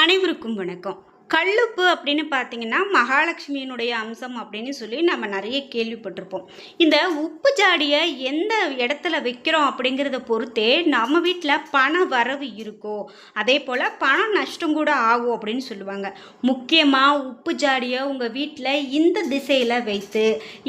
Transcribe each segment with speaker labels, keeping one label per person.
Speaker 1: அனைவருக்கும் வணக்கம். கல்லுப்பு அப்படின்னு பார்த்தீங்கன்னா, மகாலட்சுமியினுடைய அம்சம் அப்படின்னு சொல்லி நம்ம நெறைய கேள்விப்பட்டிருப்போம். இந்த உப்பு ஜாடிய எந்த இடத்துல வைக்கிறோம் அப்படிங்கிறத பொறுத்தே நம்ம வீட்ல பண வரவு இருக்கோ, அதேபோல பண நஷ்டம் கூட ஆகும் அப்படின்னு சொல்லுவாங்க. முக்கியமா உப்பு ஜாடிய உங்க வீட்ல இந்த திசையில வைத்து,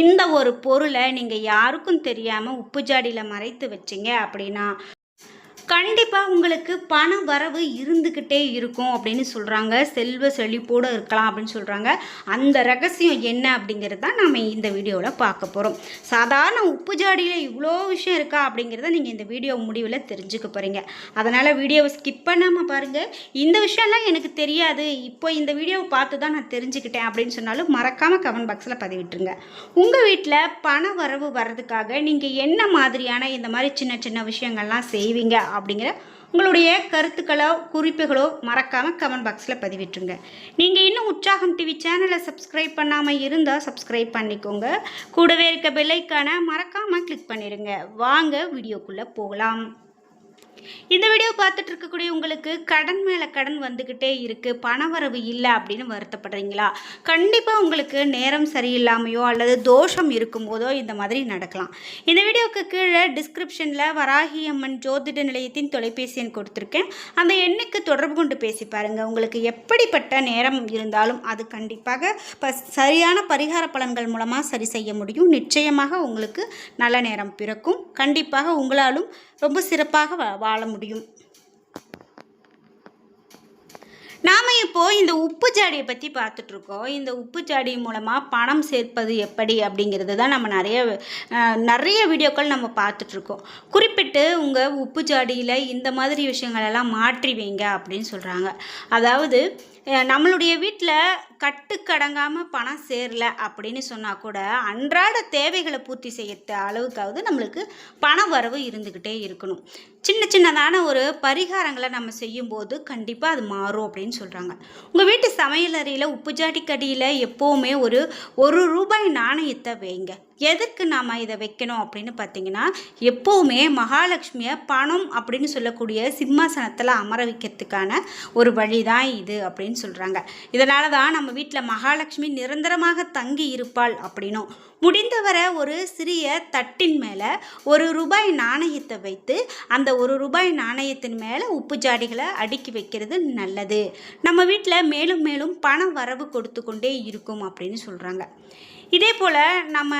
Speaker 1: இந்த ஒரு பொருள நீங்க யாருக்கும் தெரியாம உப்பு ஜாடியில மறைத்து வச்சீங்க அப்படின்னா, கண்டிப்பா உங்களுக்கு பண வரவு இருந்துகிட்டே இருக்கும் அப்படின்னு சொல்றாங்க. செல்வ செழிப்போட இருக்கலாம் அப்படின்னு சொல்றாங்க. அந்த ரகசியம் என்ன அப்படிங்கிறது தான் நாம இந்த வீடியோல பார்க்க போறோம். சாதாரண உப்பு ஜாடியில இவ்ளோ விஷயம் இருக்கா அப்படிங்கிறத நீங்க இந்த வீடியோ முடிவுல தெரிஞ்சுக்க போறீங்க. அதனால வீடியோவை ஸ்கிப் பண்ணாம பாருங்க. இந்த விஷயம்லாம் எனக்கு தெரியாது. இப்போ இந்த வீடியோவை பார்த்து தான் நான் தெரிஞ்சுக்கிட்டேன் அப்படின்னு சொன்னாலும் மறக்காம கமெண்ட் பாக்ஸ்ல பதிவிட்டுருங்க. உங்க வீட்ல பண வரவு வர்றதுக்காக நீங்க என்ன மாதிரியான இந்த மாதிரி சின்ன சின்ன விஷயங்கள்லாம் செய்வீங்க அப்படிங்கிற உங்களுடைய கருத்துக்களோ குறிப்புகளோ மறக்காமல் கமெண்ட் பாக்ஸில் பதிவிட்டுருங்க. நீங்கள் இன்னும் உற்சாகம் டிவி சேனலை சப்ஸ்கிரைப் பண்ணாமல் இருந்தால் சப்ஸ்கிரைப் பண்ணிக்கோங்க. கூடவே இருக்க பெல்லைக்கான மறக்காமல் கிளிக் பண்ணிடுங்க. வாங்க வீடியோக்குள்ளே போகலாம். இந்த வீடியோ பார்த்துட்டு இருக்கக்கூடிய உங்களுக்கு கடன் மேலே கடன் வந்துக்கிட்டே இருக்குது, பணவரவு இல்லை அப்படின்னு வருத்தப்படுறீங்களா? கண்டிப்பாக உங்களுக்கு நேரம் சரியில்லாமையோ அல்லது தோஷம் இருக்கும்போதோ இந்த மாதிரி நடக்கலாம். இந்த வீடியோவுக்கு கீழே டிஸ்கிரிப்ஷனில் வராகி அம்மன் ஜோதிட நிலையத்தின் தொலைபேசி எண் கொடுத்துருக்கேன். அந்த எண்ணுக்கு தொடர்பு கொண்டு பேசி பாருங்கள். உங்களுக்கு எப்படிப்பட்ட நேரம் இருந்தாலும் அது கண்டிப்பாக சரியான பரிகார பலன்கள் மூலமாக சரி செய்ய முடியும். நிச்சயமாக உங்களுக்கு நல்ல நேரம் பிறக்கும். கண்டிப்பாக உங்களாலும் ரொம்ப சிறப்பாக வாழ முடியும். நாம் இப்போது இந்த உப்பு ஜாடியை பற்றி பார்த்துட்ருக்கோம். இந்த உப்பு ஜாடி மூலமாக பணம் சேர்ப்பது எப்படி அப்படிங்கிறது தான் நம்ம நிறைய வீடியோக்கள் நம்ம பார்த்துட்ருக்கோம். குறிப்பிட்டு உங்கள் உப்பு ஜாடியில் இந்த மாதிரி விஷயங்களெல்லாம் மாற்றி வைங்க அப்படின்னு சொல்கிறாங்க. அதாவது நம்மளுடைய வீட்டில் கட்டுக்கடங்காமல் பணம் சேரல அப்படின்னு சொன்னால் கூட அன்றாட தேவைகளை பூர்த்தி செய்ய அளவுக்காவது நம்மளுக்கு பண வரவு இருந்துக்கிட்டே இருக்கணும். சின்ன சின்னதான ஒரு பரிகாரங்களை நம்ம செய்யும்போது கண்டிப்பாக அது மாறும் அப்படின்னு சொல்கிறாங்க. உங்கள் வீட்டு சமையலறையில் உப்பு ஜாடிக்கடியில் எப்போவுமே ஒரு ரூபாய் நாணயத்தை வைங்க. எதுக்கு நாம் இதை வைக்கணும் அப்படின்னு பார்த்தீங்கன்னா, எப்போவுமே மகாலட்சுமியை பணம் அப்படின்னு சொல்லக்கூடிய சிம்மாசனத்தில் அமர வைக்கிறதுக்கான ஒரு வழி தான் இது அப்படின்னு சொல்கிறாங்க. இதனால தான் நம்ம வீட்டில் மகாலட்சுமி நிரந்தரமாக தங்கி இருப்பாள் அப்படின்னும், முடிந்தவரை ஒரு சிறிய தட்டின் மேலே ஒரு ரூபாய் நாணயத்தை வைத்து அந்த ஒரு ரூபாய் நாணயத்தின் மேலே உப்பு ஜாடிகளை அடுக்கி வைக்கிறது நல்லது. நம்ம வீட்டில் மேலும் மேலும் பண வரவு கொடுத்து கொண்டே இருக்கும் அப்படின்னு சொல்கிறாங்க. இதே போல் நம்ம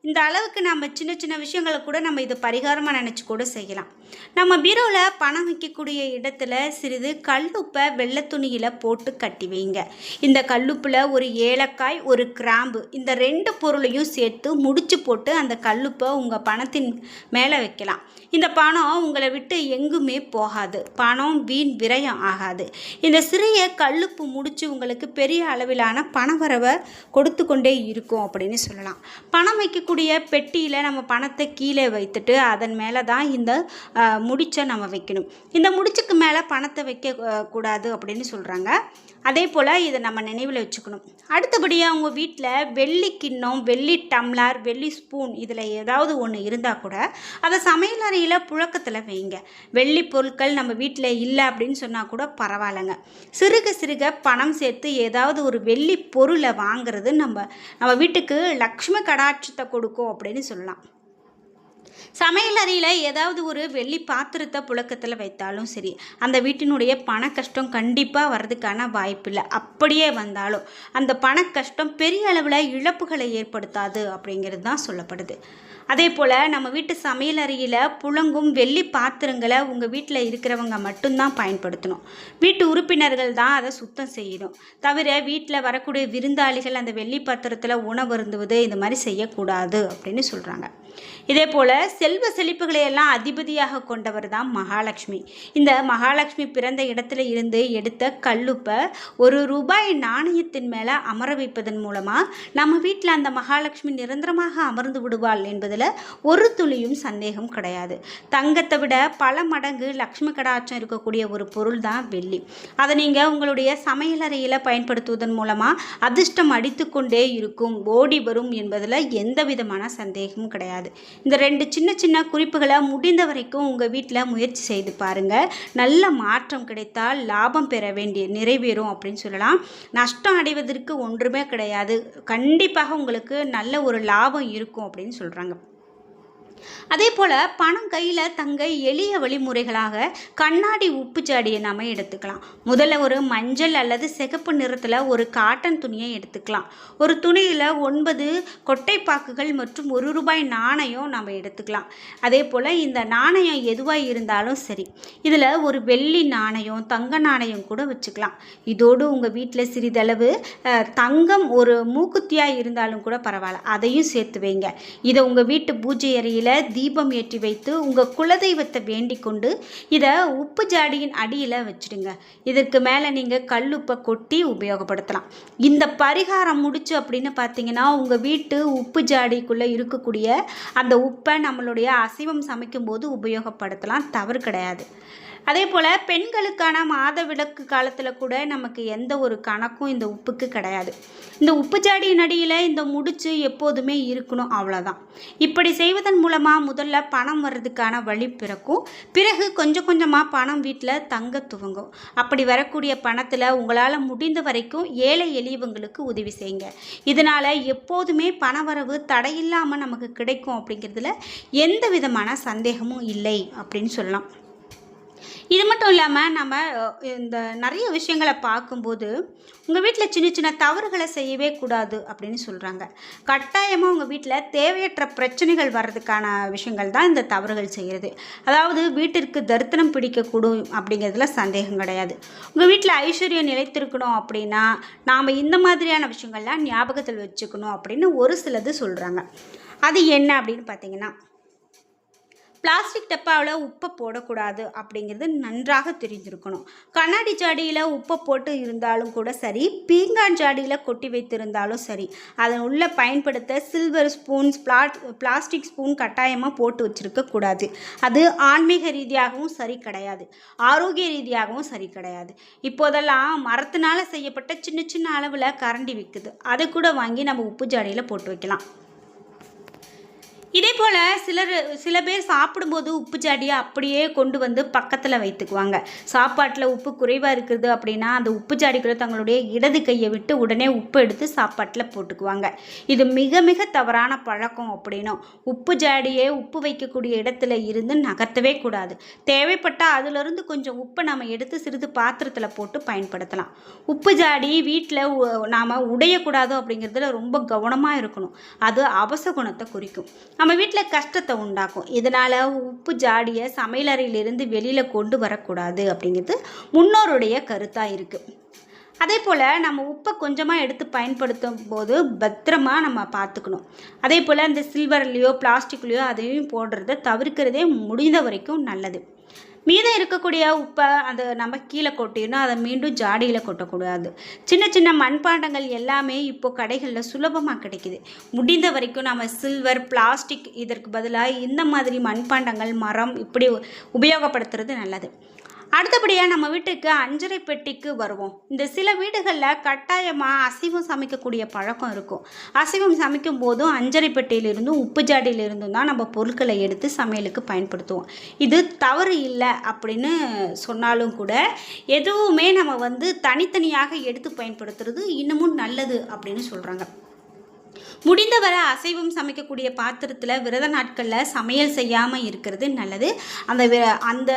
Speaker 1: இந்த அளவுக்கு நம்ம சின்ன சின்ன விஷயங்களை கூட நம்ம இதை பரிகாரமாக நினச்சி கூட செய்யலாம். நம்ம பீரோவில் பணம் வைக்கக்கூடிய இடத்துல சிறிது கல்லுப்பை வெள்ளை துணியில் போட்டு கட்டி வைங்க. இந்த கல்லுப்பில் ஒரு ஏலக்காய், ஒரு கிராம்பு, இந்த 2 பொருளையும் சேர்த்து முடிச்சு போட்டு அந்த கல்லுப்பை உங்கள் பணத்தின் மேலே வைக்கலாம். இந்த பணம் உங்களை விட்டு எங்குமே போகாது. பணம் வீண் விரயம் ஆகாது. இந்த சிறிய கல்லுப்பு முடிச்சு உங்களுக்கு பெரிய அளவிலான பணவரவை கொடுத்து கொண்டே இருக்கும் அப்படின்னு சொல்லலாம். பணம் வைக்கக்கூடிய பெட்டியில் நம்ம பணத்தை கீழே வைத்துட்டு அதன் மேலே தான் இந்த முடிச்சை நம்ம வைக்கணும். இந்த முடிச்சுக்கு மேலே பணத்தை வைக்க கூடாது அப்படின்னு சொல்கிறாங்க. அதே போல் இதை நம்ம நினைவில் வச்சுக்கணும். அடுத்தபடியாக உங்கள் வீட்டில் வெள்ளி கிண்ணம், வெள்ளி டம்ளர், வெள்ளி ஸ்பூன் இதில் ஏதாவது ஒன்று இருந்தால் கூட அதை சமையலறையில் புழக்கத்தில் வைங்க. வெள்ளி பொருட்கள் நம்ம வீட்டில் இல்லை அப்படின்னு சொன்னால் கூட பரவாயில்லைங்க. சிறுக சிறுக பணம் சேர்த்து ஏதாவது ஒரு வெள்ளி பொருளை வாங்கிறது நம்ம வீட்டுக்கு லக்ஷ்மி கடாட்சத்தை கொடுக்கும் அப்படின்னு சொல்லலாம். சமையலறையில் ஏதாவது ஒரு வெள்ளி பாத்திரத்தை புழக்கத்தில் வைத்தாலும் சரி, அந்த வீட்டினுடைய பண கஷ்டம் கண்டிப்பாக வர்றதுக்கான வாய்ப்பு இல்லை. அப்படியே வந்தாலும் அந்த பண கஷ்டம் பெரிய அளவில் இழப்புகளை ஏற்படுத்தாது அப்படிங்கிறது தான் சொல்லப்படுது. அதே போல் நம்ம வீட்டு சமையலறையில் புழங்கும் வெள்ளி பாத்திரங்களை உங்கள் வீட்டில் இருக்கிறவங்க மட்டும்தான் பயன்படுத்தணும். வீட்டு உறுப்பினர்கள் தான் அதை சுத்தம் செய்யணும். தவிர வீட்டில் வரக்கூடிய விருந்தாளிகள் அந்த வெள்ளி பாத்திரத்தில் உணவு அருந்துவது இந்த மாதிரி செய்யக்கூடாது அப்படின்னு சொல்கிறாங்க. இதே போல் செல்வ செழிப்புகளை எல்லாம் அதிபதியாக கொண்டவர் தான் மகாலட்சுமி. இந்த மகாலட்சுமி பிறந்த இடத்துல இருந்து எடுத்த கல்லுப்பை ஒரு ரூபாய் நாணயத்தின் மேலே அமர வைப்பதன் மூலமாக நம்ம வீட்டில் அந்த மகாலட்சுமி நிரந்தரமாக அமர்ந்து விடுவாள் என்பதில் ஒரு துளியும் சந்தேகம் கிடையாது. தங்கத்தை விட பல மடங்கு லக்ஷ்மி கடாட்சம் இருக்கக்கூடிய ஒரு பொருள் தான் வெள்ளி. அதை நீங்கள் உங்களுடைய சமையலறையில் பயன்படுத்துவதன் மூலமாக அதிர்ஷ்டம் அடித்து கொண்டே இருக்கும், ஓடி வரும் என்பதில் எந்த விதமான சந்தேகமும் கிடையாது. கிடையாது. இந்த 2 சின்ன சின்ன குறிப்புகளை முடிந்த வரைக்கும் உங்கள் வீட்டில் முயற்சி செய்து பாருங்கள். நல்ல மாற்றம் கிடைத்தால் லாபம் பெற வேண்டிய நிறைவேறும் அப்படின்னு சொல்லலாம். நஷ்டம் அடைவதற்கு ஒன்றுமே கிடையாது. கண்டிப்பாக உங்களுக்கு நல்ல ஒரு லாபம் இருக்கும் அப்படின்னு சொல்கிறாங்க. அதே போல் பணம் கையில் தங்க எளிய வழிமுறைகளாக கண்ணாடி உப்பு ஜாடியை நாம் எடுத்துக்கலாம். முதல்ல ஒரு மஞ்சள் அல்லது சிகப்பு நிறத்தில் ஒரு காட்டன் துணியை எடுத்துக்கலாம். ஒரு துணியில் 9 கொட்டைப்பாக்குகள் மற்றும் ₹1 நாணயம் நம்ம எடுத்துக்கலாம். அதே போல் இந்த நாணயம் எதுவாக இருந்தாலும் சரி, இதில் ஒரு வெள்ளி நாணயம், தங்க நாணயம் கூட வச்சுக்கலாம். இதோடு உங்கள் வீட்டில் சிறிதளவு தங்கம் ஒரு மூக்குத்தியாக இருந்தாலும் கூட பரவாயில்ல, அதையும் சேர்த்து வைங்க. இதை உங்கள் வீட்டு பூஜை அறையில் தீபம் ஏற்றி வைத்து உங்கள் குலதெய்வத்தை வேண்டிக் கொண்டு இதை உப்பு ஜாடியின் அடியில் வச்சுடுங்க. இதற்கு மேலே நீங்கள் கல்லுப்பை கொட்டி உபயோகப்படுத்தலாம். இந்த பரிகாரம் முடிச்சு அப்படின்னு பார்த்தீங்கன்னா உங்கள் வீட்டு உப்பு ஜாடிக்குள்ளே இருக்கக்கூடிய அந்த உப்பை நம்மளுடைய அசைவம் சமைக்கும் போது உபயோகப்படுத்தலாம், தவறு கிடையாது. அதே போல் பெண்களுக்கான மாதவிலக்கு காலத்தில் கூட நமக்கு எந்த ஒரு கணக்கும் இந்த உப்புக்கு கிடையாது. இந்த உப்பு ஜாடியின் அடியில் இந்த முடிச்சு எப்போதுமே இருக்கணும், அவ்வளோதான். இப்படி செய்வதன் மூலமாக முதல்ல பணம் வர்றதுக்கான வழி பிறக்கும். பிறகு கொஞ்சம் கொஞ்சமாக பணம் வீட்டில் தங்க துவங்கும். அப்படி வரக்கூடிய பணத்தில் உங்களால் முடிந்த வரைக்கும் ஏழை எளியவங்களுக்கு உதவி செய்யுங்க. இதனால் எப்போதுமே பணவரவு தடையில்லாமல் நமக்கு கிடைக்கும் அப்படிங்கிறதுல எந்த விதமான சந்தேகமும் இல்லை அப்படின்னு சொல்லலாம். இது மட்டும் இல்லாமல் நம்ம இந்த நிறைய விஷயங்களை பார்க்கும்போது உங்கள் வீட்டில் சின்ன சின்ன தவறுகளை செய்யவே கூடாது அப்படின்னு சொல்கிறாங்க. கட்டாயமாக உங்கள் வீட்டில் தேவையற்ற பிரச்சனைகள் வர்றதுக்கான விஷயங்கள் தான் இந்த தவறுகள் செய்கிறது. அதாவது வீட்டிற்கு தரித்திரம் பிடிக்கக்கூடும் அப்படிங்கிறதுல சந்தேகம் கிடையாது. உங்கள் வீட்டில் ஐஸ்வர்யம் நிலைத்திருக்கணும் அப்படின்னா நாம் இந்த மாதிரியான விஷயங்கள்லாம் ஞாபகத்தில் வச்சுக்கணும் அப்படின்னு ஒரு சிலது சொல்கிறாங்க. அது என்ன அப்படின்னு பார்த்தீங்கன்னா, பிளாஸ்டிக் டப்பாவில் உப்பை போடக்கூடாது அப்படிங்கிறது நன்றாக தெரிஞ்சிருக்கணும். கண்ணாடி ஜாடியில் உப்பை போட்டு இருந்தாலும் கூட சரி, பீங்கான் ஜாடியில் கொட்டி வைத்திருந்தாலும் சரி, அதன் உள்ள பயன்படுத்த சில்வர் ஸ்பூன்ஸ், பிளாஸ்டிக் ஸ்பூன் கட்டாயமாக போட்டு வச்சுருக்கக்கூடாது. அது ஆன்மீக ரீதியாகவும் சரி கிடையாது, ஆரோக்கிய ரீதியாகவும் சரி கிடையாது. இப்போதெல்லாம் மரத்தினால் செய்யப்பட்ட சின்ன சின்ன அளவில் கரண்டி விற்குது, அதை கூட வாங்கி நம்ம உப்பு ஜாடியில் போட்டு வைக்கலாம். இதே போல் சில பேர் சாப்பிடும்போது உப்பு ஜாடியை அப்படியே கொண்டு வந்து பக்கத்தில் வைத்துக்குவாங்க. சாப்பாட்டில் உப்பு குறைவாக இருக்குது அப்படின்னா அந்த உப்பு ஜாடிக்குள்ளே தங்களுடைய இடது கையை விட்டு உடனே உப்பு எடுத்து சாப்பாட்டில் போட்டுக்குவாங்க. இது மிக மிக தவறான பழக்கம். அப்படின்னும் உப்பு ஜாடியை உப்பு வைக்கக்கூடிய இடத்துல இருந்து நகர்த்தவே கூடாது. தேவைப்பட்டால் அதிலிருந்து கொஞ்சம் உப்பை நம்ம எடுத்து சிறிது பாத்திரத்தில் போட்டு பயன்படுத்தலாம். உப்பு ஜாடி வீட்டில் நாம் உடையக்கூடாது அப்படிங்கிறதுல ரொம்ப கவனமாக இருக்கணும். அது அபசகுணத்தை குறிக்கும், நம்ம வீட்டில் கஷ்டத்தை உண்டாக்கும். இதனால் உப்பு ஜாடியை சமையலறையிலிருந்து வெளியில் கொண்டு வரக்கூடாது அப்படிங்கிறது முன்னோருடைய கருத்தாக இருக்குது. அதே போல் நம்ம உப்பை கொஞ்சமாக எடுத்து பயன்படுத்தும் போது பத்திரமா நம்ம பார்த்துக்கணும். அதே போல் இந்த சில்வர்லேயோ பிளாஸ்டிக்லேயோ அதையும் போடுறத தவிர்க்கிறதே முடிந்த வரைக்கும் நல்லது. மீதம் இருக்கக்கூடிய உப்பை அதை நம்ம கீழே கொட்டிடணும், அதை மீண்டும் ஜாடியில் கொட்டக்கூடாது. சின்ன சின்ன மண்பாண்டங்கள் எல்லாமே இப்போது கடைகளில் சுலபமாக கிடைக்கிது. முடிந்த வரைக்கும் நம்ம சில்வர், பிளாஸ்டிக் இதற்கு பதிலாக இந்த மாதிரி மண்பாண்டங்கள், மரம் இப்படி உபயோகப்படுத்துறது நல்லது. அடுத்தபடியாக நம்ம வீட்டுக்கு அஞ்சரை பெட்டிக்கு வருவோம். இந்த சில வீடுகளில் கட்டாயமாக அசைவம் சமைக்கக்கூடிய பழக்கம் இருக்கும். அசைவம் சமைக்கும் போதும் அஞ்சரை பெட்டியிலிருந்தும் உப்பு ஜாடியிலிருந்தும் தான் நம்ம பொருட்களை எடுத்து சமையலுக்கு பயன்படுத்துவோம். இது தவறு இல்லை அப்படின்னு சொன்னாலும் கூட எதுவுமே நம்ம தனித்தனியாக எடுத்து பயன்படுத்துறது இன்னமும் நல்லது அப்படின்னு சொல்கிறாங்க. முடிந்தவரை அசைவம் சமைக்கக்கூடிய பாத்திரத்தில் விரத நாட்களில் சமையல் செய்யாமல் இருக்கிறது நல்லது. அந்த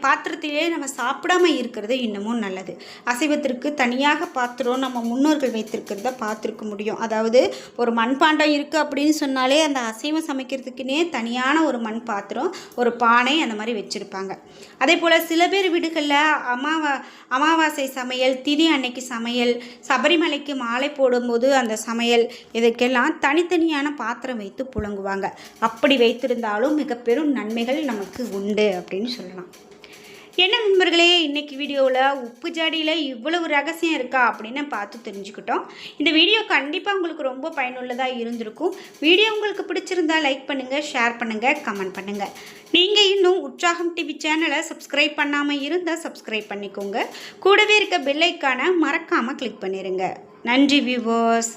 Speaker 1: பாத்திரத்திலே நம்ம சாப்பிடாமல் இருக்கிறது இன்னமும் நல்லது. அசைவத்திற்கு தனியாக பாத்திரம் நம்ம முன்னோர்கள் வைத்திருக்கிறத பார்த்துருக்க முடியும். அதாவது ஒரு மண்பாண்டம் இருக்குது அப்படின்னு சொன்னாலே அந்த அசைவம் சமைக்கிறதுக்குன்னே தனியான ஒரு மண் பாத்திரம், ஒரு பானை அந்த மாதிரி வச்சுருப்பாங்க. அதே போல் சில பேர் வீடுகளில் அமாவாசை சமையல், திதி அன்னைக்கு சமையல், சபரிமலைக்கு மாலை போடும்போது அந்த சமையல், இதுக்கெல்லாம் தனித்தனியான பாத்திரம் வைத்து புழங்குவாங்க. அப்படி வைத்திருந்தாலும் மிக பெரும் நன்மைகள் நமக்கு உண்டு அப்படின்னு சொல்லலாம். என்ன நண்பர்களே, இன்றைக்கி வீடியோவில் உப்பு ஜாடியில் இவ்வளவு ரகசியம் இருக்கா அப்படின்னு பார்த்து தெரிஞ்சுக்கிட்டோம். இந்த வீடியோ கண்டிப்பாக உங்களுக்கு ரொம்ப பயனுள்ளதாக இருந்திருக்கும். வீடியோ உங்களுக்கு பிடிச்சிருந்தால் லைக் பண்ணுங்கள், ஷேர் பண்ணுங்கள், கமெண்ட் பண்ணுங்கள். நீங்கள் இன்னும் உற்சாகம் டிவி சேனலை சப்ஸ்கிரைப் பண்ணாமல் இருந்தால் சப்ஸ்கிரைப் பண்ணிக்கோங்க. கூடவே இருக்க பெல் ஐக்கானை மறக்காமல் கிளிக் பண்ணிடுங்க. நன்றி வியூவர்ஸ்.